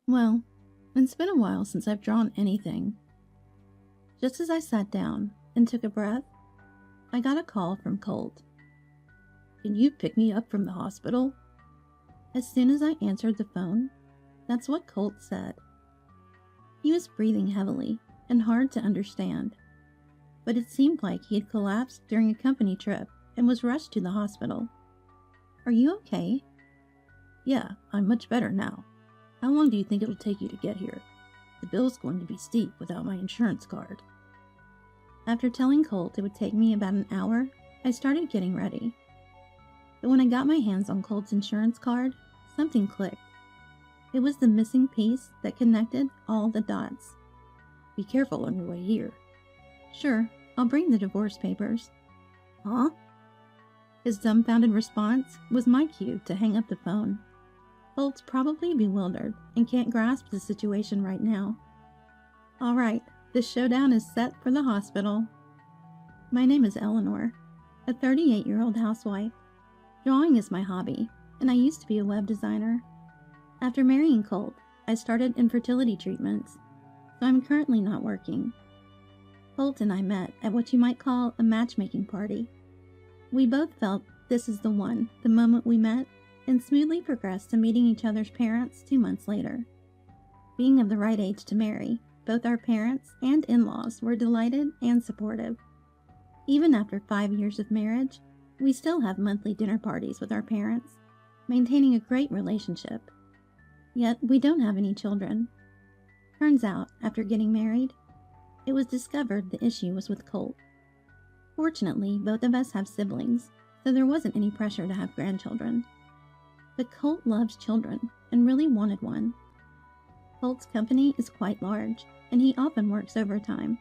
Well, it's been a while since I've drawn anything. Just as I sat down and took a breath, I got a call from Colt. Can you pick me up from the hospital? As soon as I answered the phone, that's what Colt said. He was breathing heavily and hard to understand, but it seemed like he had collapsed during a company trip and was rushed to the hospital. Are you okay? Yeah, I'm much better now. How long do you think it'll take you to get here? The bill's going to be steep without my insurance card. After telling Colt it would take me about an hour, I started getting ready. But when I got my hands on Colt's insurance card, something clicked. It was the missing piece that connected all the dots. Be careful on your way here. Sure, I'll bring the divorce papers. Huh? His dumbfounded response was my cue to hang up the phone. Colt's probably bewildered and can't grasp the situation right now. All right, the showdown is set for the hospital. My name is Eleanor, a 38-year-old housewife. Drawing is my hobby, and I used to be a web designer. After marrying Colt, I started infertility treatments, so I'm currently not working. Colt and I met at what you might call a matchmaking party. We both felt this is the one the moment we met, and smoothly progressed to meeting each other's parents 2 months later. Being of the right age to marry, both our parents and in-laws were delighted and supportive. Even after 5 years of marriage, we still have monthly dinner parties with our parents, maintaining a great relationship. Yet we don't have any children. Turns out, after getting married, it was discovered the issue was with Colt. Fortunately, both of us have siblings, so there wasn't any pressure to have grandchildren. But Colt loves children and really wanted one. Colt's company is quite large, and he often works overtime,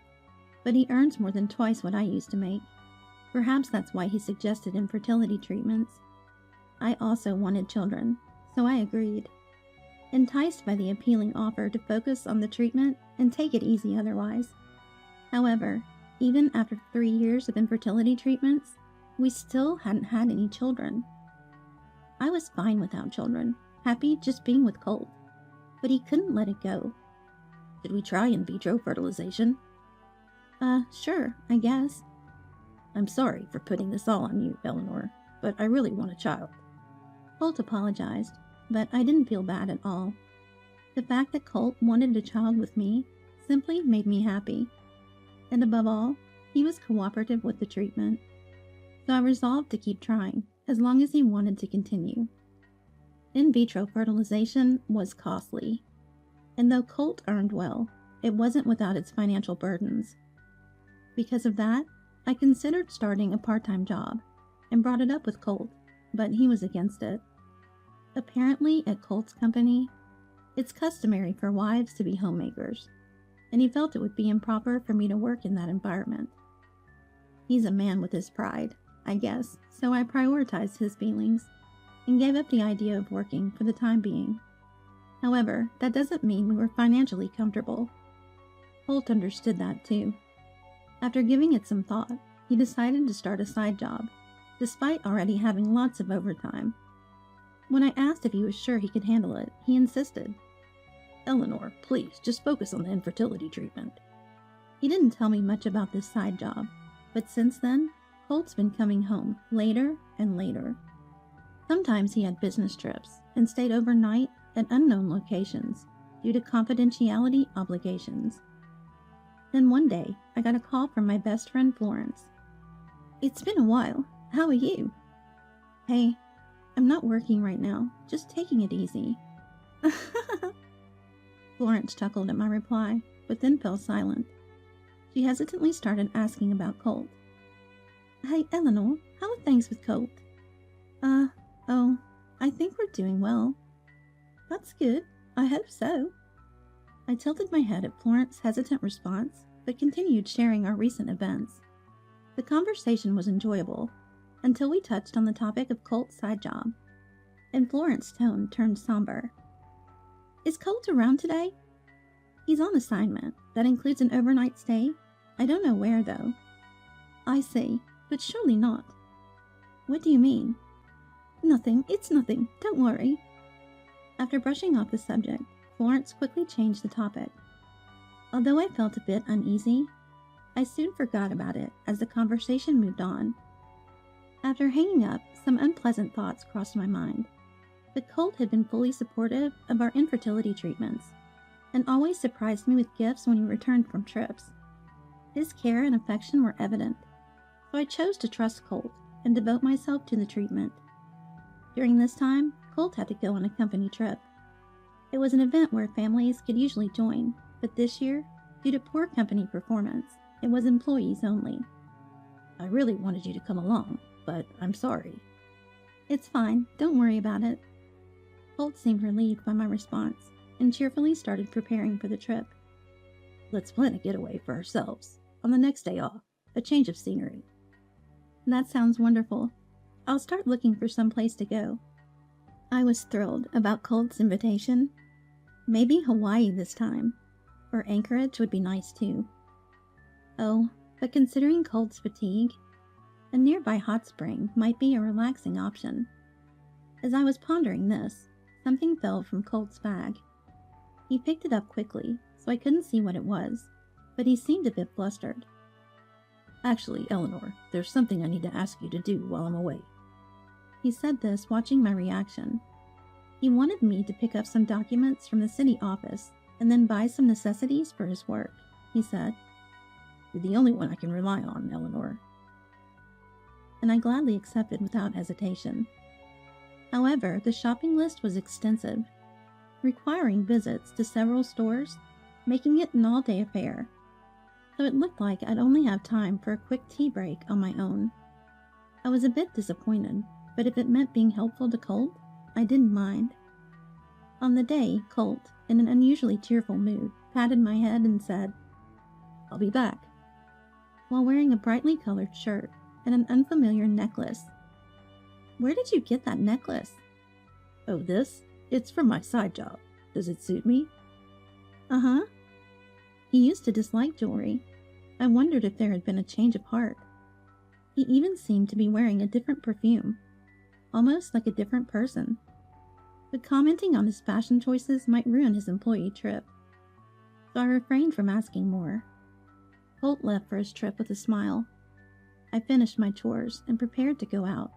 but he earns more than twice what I used to make. Perhaps that's why he suggested infertility treatments. I also wanted children, so I agreed, enticed by the appealing offer to focus on the treatment and take it easy otherwise. However, even after 3 years of infertility treatments, we still hadn't had any children. I was fine without children, happy just being with Colt, but he couldn't let it go. Did we try in vitro fertilization? Sure, I guess. I'm sorry for putting this all on you, Eleanor, but I really want a child. Colt apologized, but I didn't feel bad at all. The fact that Colt wanted a child with me simply made me happy. And above all, he was cooperative with the treatment. So I resolved to keep trying, as long as he wanted to continue. In vitro fertilization was costly, and though Colt earned well, it wasn't without its financial burdens. Because of that, I considered starting a part-time job, and brought it up with Colt, but he was against it. Apparently, at Colt's company, it's customary for wives to be homemakers, and he felt it would be improper for me to work in that environment. He's a man with his pride, I guess, so I prioritized his feelings and gave up the idea of working for the time being. However, that doesn't mean we were financially comfortable. Colt understood that too. After giving it some thought, he decided to start a side job, despite already having lots of overtime. When I asked if he was sure he could handle it, he insisted. Eleanor, please, just focus on the infertility treatment. He didn't tell me much about this side job, but since then, Colt's been coming home later and later. Sometimes he had business trips and stayed overnight at unknown locations due to confidentiality obligations. Then one day, I got a call from my best friend Florence. It's been a while. How are you? Hey, I'm not working right now, just taking it easy. Florence chuckled at my reply, but then fell silent. She hesitantly started asking about Colt. Hey, Eleanor, how are things with Colt? I think we're doing well. That's good. I hope so. I tilted my head at Florence's hesitant response, but continued sharing our recent events. The conversation was enjoyable, until we touched on the topic of Colt's side job, and Florence's tone turned somber. Is Colt around today? He's on assignment. That includes an overnight stay. I don't know where, though. I see, but surely not. What do you mean? Nothing. It's nothing. Don't worry. After brushing off the subject, Florence quickly changed the topic. Although I felt a bit uneasy, I soon forgot about it as the conversation moved on. After hanging up, some unpleasant thoughts crossed my mind. But Colt had been fully supportive of our infertility treatments, and always surprised me with gifts when he returned from trips. His care and affection were evident, so I chose to trust Colt and devote myself to the treatment. During this time, Colt had to go on a company trip. It was an event where families could usually join, but this year, due to poor company performance, it was employees only. I really wanted you to come along, but I'm sorry. It's fine, don't worry about it. Colt seemed relieved by my response and cheerfully started preparing for the trip. Let's plan a getaway for ourselves on the next day off, a change of scenery. That sounds wonderful. I'll start looking for some place to go. I was thrilled about Colt's invitation. Maybe Hawaii this time, or Anchorage would be nice too. Oh, but considering Colt's fatigue, a nearby hot spring might be a relaxing option. As I was pondering this, something fell from Colt's bag. He picked it up quickly, so I couldn't see what it was, but he seemed a bit flustered. Actually, Eleanor, there's something I need to ask you to do while I'm away. He said this watching my reaction. He wanted me to pick up some documents from the city office and then buy some necessities for his work, he said. You're the only one I can rely on, Eleanor. And I gladly accepted without hesitation. However, the shopping list was extensive, requiring visits to several stores, making it an all-day affair. So it looked like I'd only have time for a quick tea break on my own. I was a bit disappointed, but if it meant being helpful to Colt, I didn't mind. On the day, Colt, in an unusually cheerful mood, patted my head and said, I'll be back, while wearing a brightly colored shirt and an unfamiliar necklace. Where did you get that necklace? Oh, this? It's from my side job. Does it suit me? Uh-huh. He used to dislike jewelry. I wondered if there had been a change of heart. He even seemed to be wearing a different perfume, almost like a different person. But commenting on his fashion choices might ruin his employee trip, so I refrained from asking more. Colt left for his trip with a smile. I finished my chores and prepared to go out.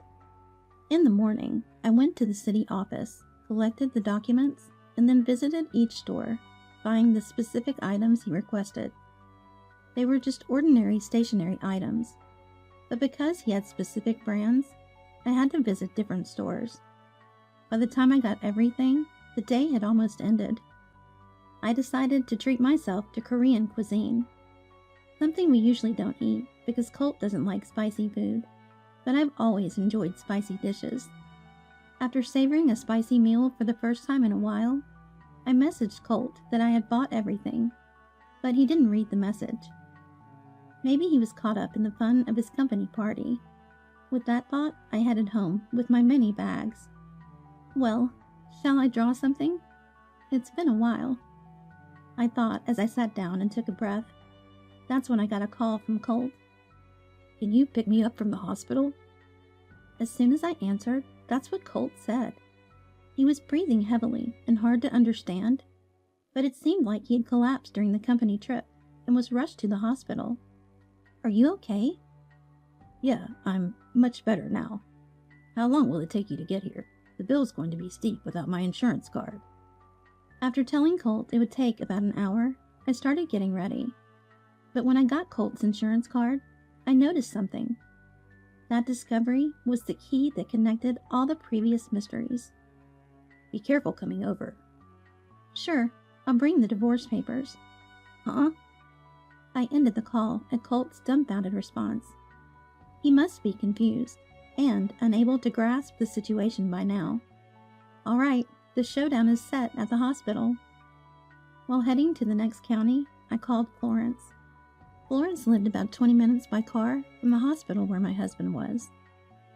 In the morning, I went to the city office, collected the documents, and then visited each store, buying the specific items he requested. They were just ordinary stationery items, but because he had specific brands, I had to visit different stores. By the time I got everything, the day had almost ended. I decided to treat myself to Korean cuisine, something we usually don't eat because Colt doesn't like spicy food, but I've always enjoyed spicy dishes. After savoring a spicy meal for the first time in a while, I messaged Colt that I had bought everything, but he didn't read the message. Maybe he was caught up in the fun of his company party. With that thought, I headed home with my many bags. Well, shall I draw something? It's been a while, I thought as I sat down and took a breath. That's when I got a call from Colt. Can you pick me up from the hospital? As soon as I answered, that's what Colt said. He was breathing heavily and hard to understand, but it seemed like he had collapsed during the company trip and was rushed to the hospital. Are you okay? Yeah, I'm much better now. How long will it take you to get here? The bill's going to be steep without my insurance card. After telling Colt it would take about an hour, I started getting ready. But when I got Colt's insurance card, I noticed something. That discovery was the key that connected all the previous mysteries. Be careful coming over. Sure, I'll bring the divorce papers. Huh? I ended the call at Colt's dumbfounded response. He must be confused and unable to grasp the situation by now. All right, the showdown is set at the hospital. While heading to the next county, I called Florence. Florence lived about 20 minutes by car from the hospital where my husband was.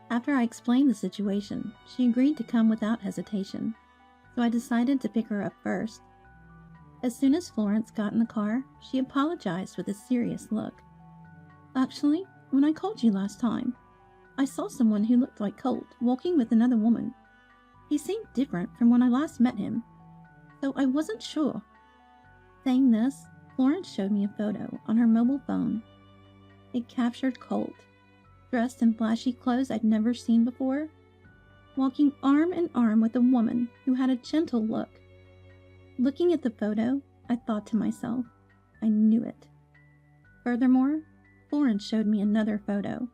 After I explained the situation, she agreed to come without hesitation, so I decided to pick her up first. As soon as Florence got in the car, she apologized with a serious look. Actually, when I called you last time, I saw someone who looked like Colt walking with another woman. He seemed different from when I last met him, though I wasn't sure. Saying this, Florence showed me a photo on her mobile phone. It captured Colt, dressed in flashy clothes I'd never seen before, walking arm in arm with a woman who had a gentle look. Looking at the photo, I thought to myself, I knew it. Furthermore, Florence showed me another photo.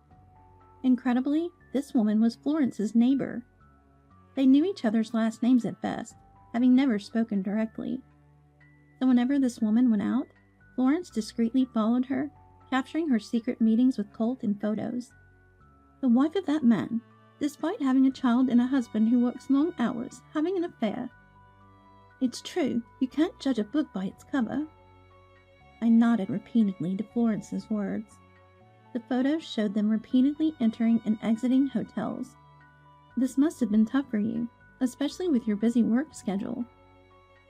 Incredibly, this woman was Florence's neighbor. They knew each other's last names at best, having never spoken directly. So whenever this woman went out, Florence discreetly followed her, capturing her secret meetings with Colt in photos. The wife of that man, despite having a child and a husband who works long hours, having an affair. It's true, you can't judge a book by its cover. I nodded repeatedly to Florence's words. The photos showed them repeatedly entering and exiting hotels. This must have been tough for you, especially with your busy work schedule.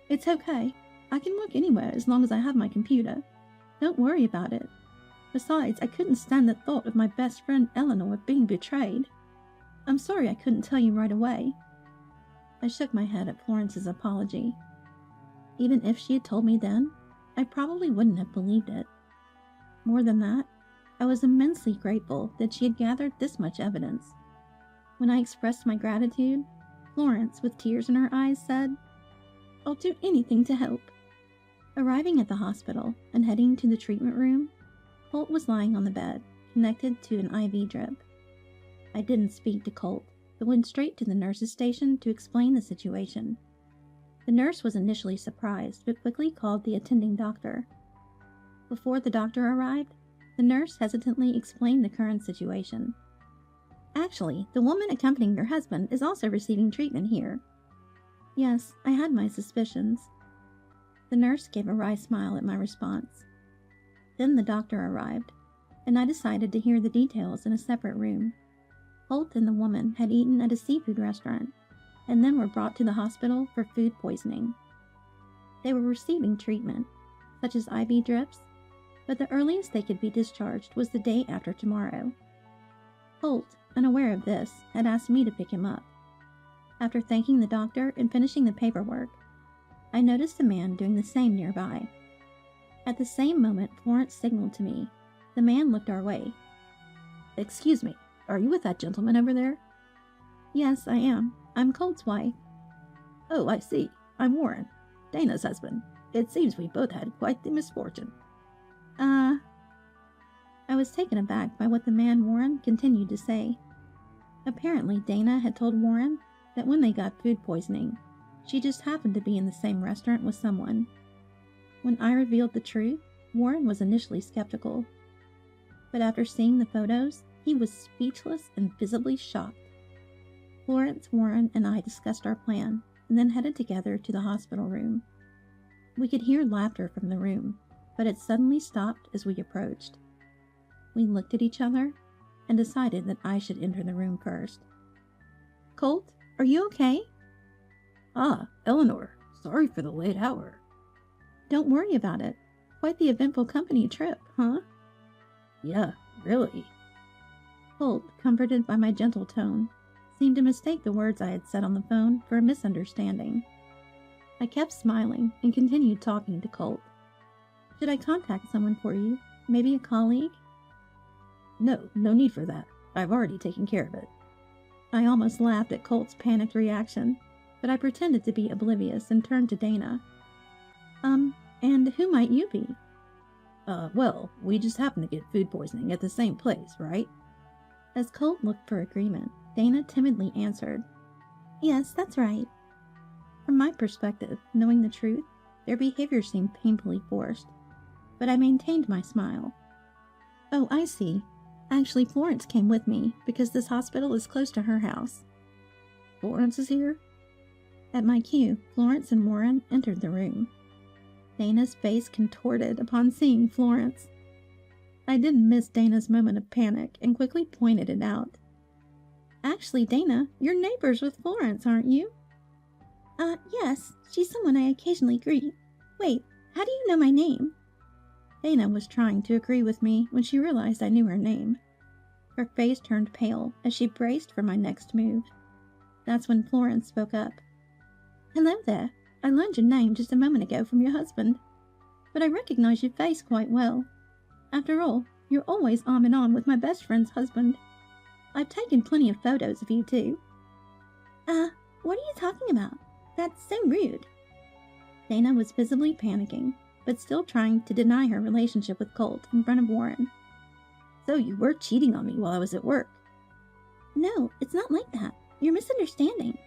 It's okay. I can work anywhere as long as I have my computer. Don't worry about it. Besides, I couldn't stand the thought of my best friend Eleanor being betrayed. I'm sorry I couldn't tell you right away. I shook my head at Florence's apology. Even if she had told me then, I probably wouldn't have believed it. More than that, I was immensely grateful that she had gathered this much evidence. When I expressed my gratitude, Florence, with tears in her eyes, said, "I'll do anything to help." Arriving at the hospital and heading to the treatment room, Colt was lying on the bed, connected to an IV drip. I didn't speak to Colt, but went straight to the nurse's station to explain the situation. The nurse was initially surprised, but quickly called the attending doctor. Before the doctor arrived, the nurse hesitantly explained the current situation. Actually, the woman accompanying your husband is also receiving treatment here. Yes, I had my suspicions. The nurse gave a wry smile at my response. Then the doctor arrived, and I decided to hear the details in a separate room. Colt and the woman had eaten at a seafood restaurant, and then were brought to the hospital for food poisoning. They were receiving treatment, such as IV drips, but the earliest they could be discharged was the day after tomorrow. Colt, unaware of this, had asked me to pick him up. After thanking the doctor and finishing the paperwork, I noticed a man doing the same nearby. At the same moment Florence signaled to me. The man looked our way. "Excuse me, are you with that gentleman over there?" "Yes, I am. I'm Colt's wife." "Oh, I see. I'm Warren, Dana's husband. It seems we both had quite the misfortune." I was taken aback by what the man Warren continued to say. Apparently Dana had told Warren that when they got food poisoning, she just happened to be in the same restaurant with someone. When I revealed the truth, Warren was initially skeptical. But after seeing the photos, he was speechless and visibly shocked. Florence, Warren, and I discussed our plan, and then headed together to the hospital room. We could hear laughter from the room, but it suddenly stopped as we approached. We looked at each other and decided that I should enter the room first. "Colt, are you okay?" "Ah, Eleanor, sorry for the late hour." "Don't worry about it. Quite the eventful company trip, huh?" "Yeah, really." Colt, comforted by my gentle tone, seemed to mistake the words I had said on the phone for a misunderstanding. I kept smiling and continued talking to Colt. "Should I contact someone for you? Maybe a colleague?" No need for that. I've already taken care of it." I almost laughed at Colt's panicked reaction, but I pretended to be oblivious and turned to Dana. And who might you be?" Well, we just happened to get food poisoning at the same place, right?" As Colt looked for agreement, Dana timidly answered, "Yes, that's right." From my perspective, knowing the truth, their behavior seemed painfully forced, but I maintained my smile. "Oh, I see. Actually, Florence came with me because this hospital is close to her house." "Florence is here?" At my cue, Florence and Warren entered the room. Dana's face contorted upon seeing Florence. I didn't miss Dana's moment of panic and quickly pointed it out. "Actually, Dana, you're neighbors with Florence, aren't you?" Yes. She's someone I occasionally greet. Wait, how do you know my name?" Dana was trying to agree with me when she realized I knew her name. Her face turned pale as she braced for my next move. That's when Florence spoke up. "Hello there. I learned your name just a moment ago from your husband, but I recognize your face quite well. After all, you're always arm in arm with my best friend's husband. I've taken plenty of photos of you too. What are you talking about? That's so rude. Dana was visibly panicking, but still trying to deny her relationship with Colt in front of Warren. So you were cheating on me while I was at work? No, it's not like that. You're misunderstanding.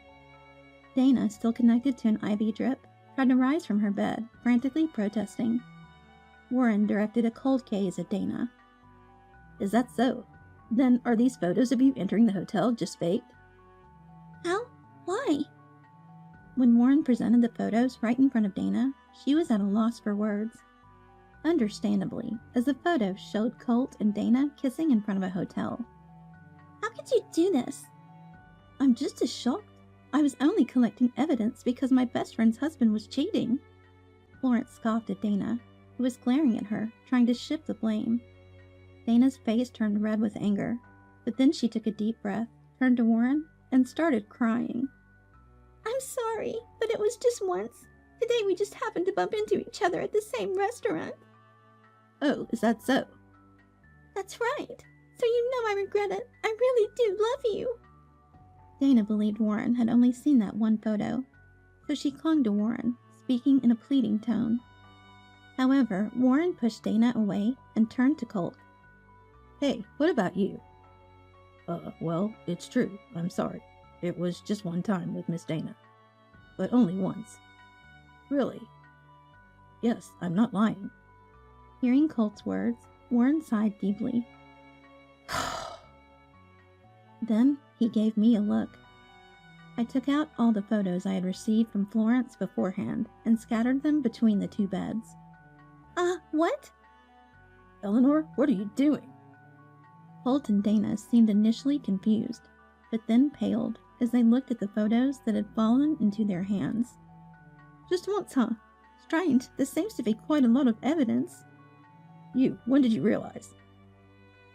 Dana, still connected to an IV drip, tried to rise from her bed, frantically protesting. Warren directed a cold gaze at Dana. Is that so? Then are these photos of you entering the hotel just faked? How? Why? When Warren presented the photos right in front of Dana, she was at a loss for words. Understandably, as the photos showed Colt and Dana kissing in front of a hotel. How could you do this? I'm just as shocked. I was only collecting evidence because my best friend's husband was cheating. Florence scoffed at Dana, who was glaring at her, trying to shift the blame. Dana's face turned red with anger, but then she took a deep breath, turned to Warren, and started crying. I'm sorry, but it was just once. Today we just happened to bump into each other at the same restaurant. Oh, is that so? That's right. So you know I regret it. I really do love you. Dana believed Warren had only seen that one photo, so she clung to Warren, speaking in a pleading tone. However, Warren pushed Dana away and turned to Colt. Hey, what about you? Well, it's true. I'm sorry. It was just one time with Miss Dana. But only once. Really? Yes, I'm not lying. Hearing Colt's words, Warren sighed deeply. Then he gave me a look. I took out all the photos I had received from Florence beforehand and scattered them between the two beds. What? Eleanor, what are you doing? Colt and Dana seemed initially confused, but then paled as they looked at the photos that had fallen into their hands. Just once, huh? Strange, there seems to be quite a lot of evidence. When did you realize?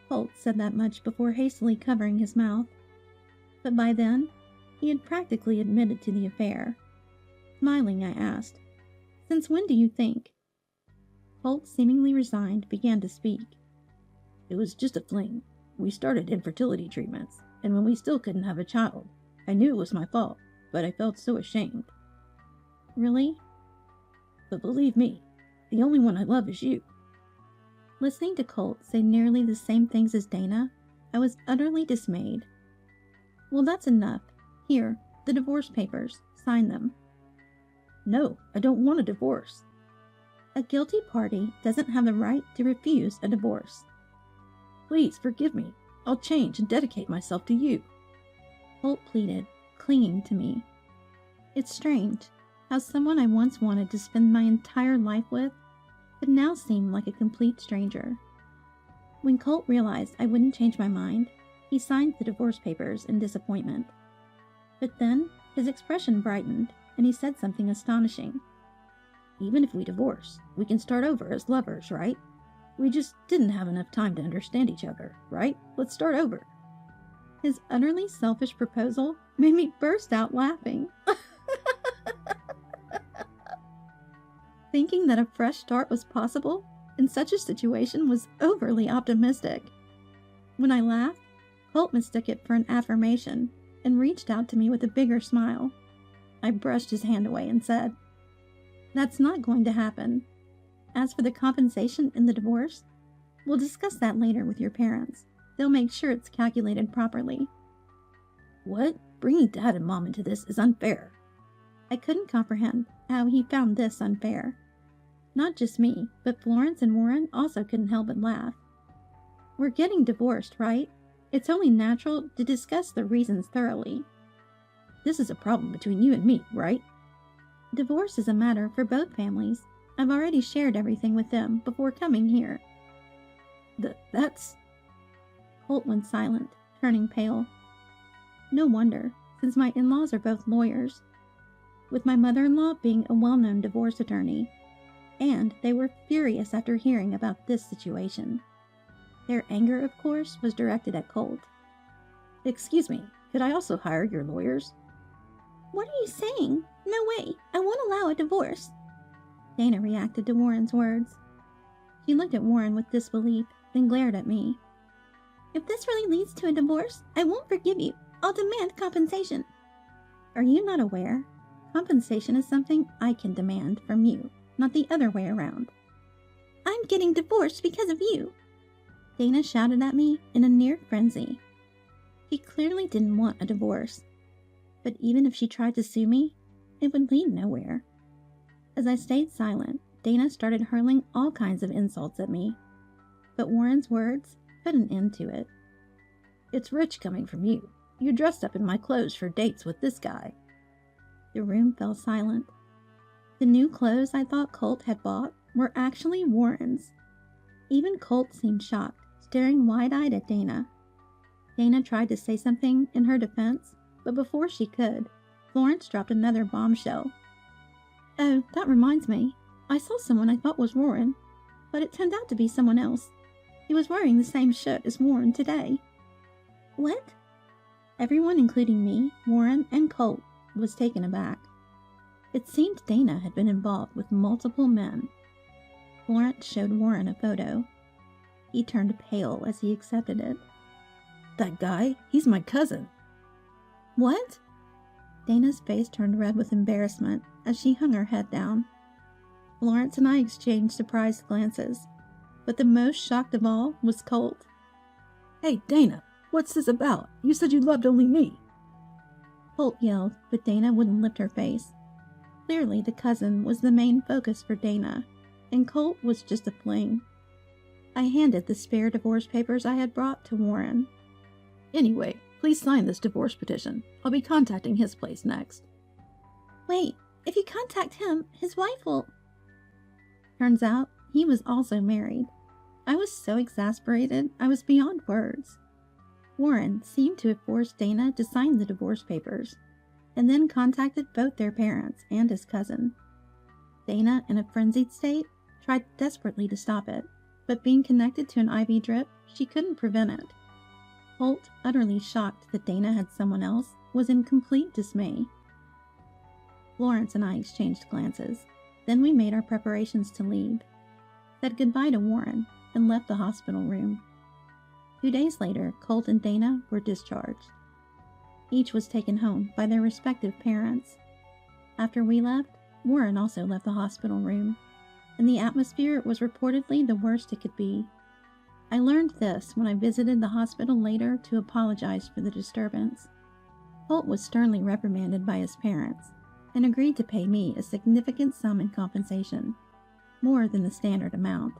Colt said that much before hastily covering his mouth. But by then, he had practically admitted to the affair. Smiling, I asked, "Since when do you think?" Colt, seemingly resigned, began to speak. It was just a fling. We started infertility treatments, and when we still couldn't have a child, I knew it was my fault, but I felt so ashamed. Really? But believe me, the only one I love is you. Listening to Colt say nearly the same things as Dana, I was utterly dismayed. Well, that's enough. Here, the divorce papers. Sign them. No, I don't want a divorce. A guilty party doesn't have the right to refuse a divorce. Please forgive me. I'll change and dedicate myself to you. Colt pleaded, clinging to me. It's strange how someone I once wanted to spend my entire life with could now seem like a complete stranger. When Colt realized I wouldn't change my mind, he signed the divorce papers in disappointment. But then his expression brightened, and he said something astonishing. Even if we divorce, we can start over as lovers, right? We just didn't have enough time to understand each other, right? Let's start over. His utterly selfish proposal made me burst out laughing. Thinking that a fresh start was possible in such a situation was overly optimistic. When I laughed, Colt mistook it for an affirmation and reached out to me with a bigger smile. I brushed his hand away and said, "That's not going to happen. As for the compensation in the divorce, we'll discuss that later with your parents. They'll make sure it's calculated properly." What? Bringing Dad and Mom into this is unfair. I couldn't comprehend how he found this unfair. Not just me, but Florence and Warren also couldn't help but laugh. We're getting divorced, right? It's only natural to discuss the reasons thoroughly. This is a problem between you and me, right? Divorce is a matter for both families. I've already shared everything with them before coming here. That's... Colt went silent, turning pale. No wonder, since my in-laws are both lawyers, with my mother-in-law being a well-known divorce attorney, and they were furious after hearing about this situation. Their anger, of course, was directed at Colt. Excuse me, could I also hire your lawyers? What are you saying? No way, I won't allow a divorce. Dana reacted to Warren's words. She looked at Warren with disbelief, then glared at me. If this really leads to a divorce, I won't forgive you. I'll demand compensation. Are you not aware? Compensation is something I can demand from you, not the other way around. I'm getting divorced because of you. Dana shouted at me in a near frenzy. She clearly didn't want a divorce. But even if she tried to sue me, it would lead nowhere. As I stayed silent, Dana started hurling all kinds of insults at me. But Warren's words put an end to it. It's rich coming from you. You dressed up in my clothes for dates with this guy. The room fell silent. The new clothes I thought Colt had bought were actually Warren's. Even Colt seemed shocked, staring wide-eyed at Dana. Dana tried to say something in her defense, but before she could, Florence dropped another bombshell. Oh, that reminds me. I saw someone I thought was Warren, but it turned out to be someone else. He was wearing the same shirt as Warren today. What? Everyone, including me, Warren, and Colt, was taken aback. It seemed Dana had been involved with multiple men. Florence showed Warren a photo. He turned pale as he accepted it. That guy? He's my cousin. What? Dana's face turned red with embarrassment as she hung her head down. Florence and I exchanged surprised glances, but the most shocked of all was Colt. Hey, Dana, what's this about? You said you loved only me. Colt yelled, but Dana wouldn't lift her face. Clearly, the cousin was the main focus for Dana, and Colt was just a fling. I handed the spare divorce papers I had brought to Warren. Anyway, please sign this divorce petition. I'll be contacting his place next. Wait, if you contact him, his wife will... Turns out, he was also married. I was so exasperated, I was beyond words. Warren seemed to have forced Dana to sign the divorce papers, and then contacted both their parents and his cousin. Dana, in a frenzied state, tried desperately to stop it, but being connected to an IV drip, she couldn't prevent it. Holt, utterly shocked that Dana had someone else, was in complete dismay. Florence and I exchanged glances. Then we made our preparations to leave, said goodbye to Warren, and left the hospital room. 2 days later, Colt and Dana were discharged. Each was taken home by their respective parents. After we left, Warren also left the hospital room, and the atmosphere was reportedly the worst it could be. I learned this when I visited the hospital later to apologize for the disturbance. Colt was sternly reprimanded by his parents, and agreed to pay me a significant sum in compensation, more than the standard amount.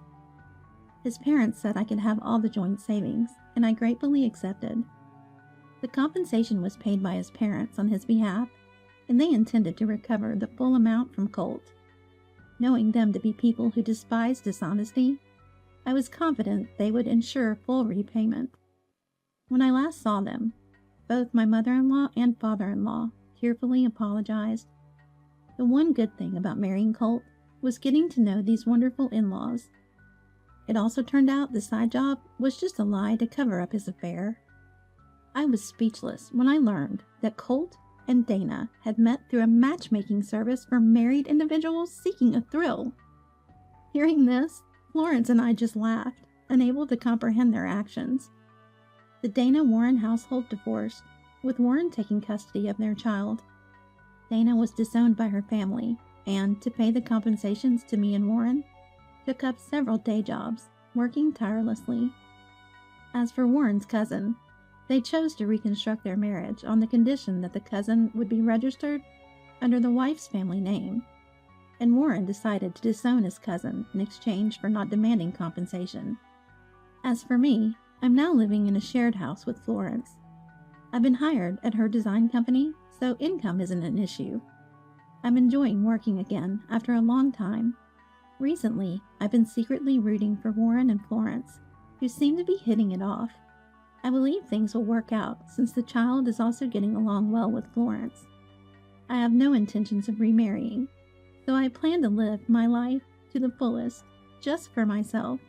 His parents said I could have all the joint savings, and I gratefully accepted. The compensation was paid by his parents on his behalf, and they intended to recover the full amount from Colt. Knowing them to be people who despise dishonesty, I was confident they would ensure full repayment. When I last saw them, both my mother-in-law and father-in-law tearfully apologized. The one good thing about marrying Colt was getting to know these wonderful in-laws. It also turned out the side job was just a lie to cover up his affair. I was speechless when I learned that Colt and Dana had met through a matchmaking service for married individuals seeking a thrill. Hearing this, Florence and I just laughed, unable to comprehend their actions. The Dana-Warren household divorced, with Warren taking custody of their child. Dana was disowned by her family, and, to pay the compensations to me and Warren, took up several day jobs, working tirelessly. As for Warren's cousin, they chose to reconstruct their marriage on the condition that the cousin would be registered under the wife's family name, and Warren decided to disown his cousin in exchange for not demanding compensation. As for me, I'm now living in a shared house with Florence. I've been hired at her design company, so income isn't an issue. I'm enjoying working again after a long time. Recently, I've been secretly rooting for Warren and Florence, who seem to be hitting it off. I believe things will work out since the child is also getting along well with Florence. I have no intentions of remarrying, so I plan to live my life to the fullest, just for myself.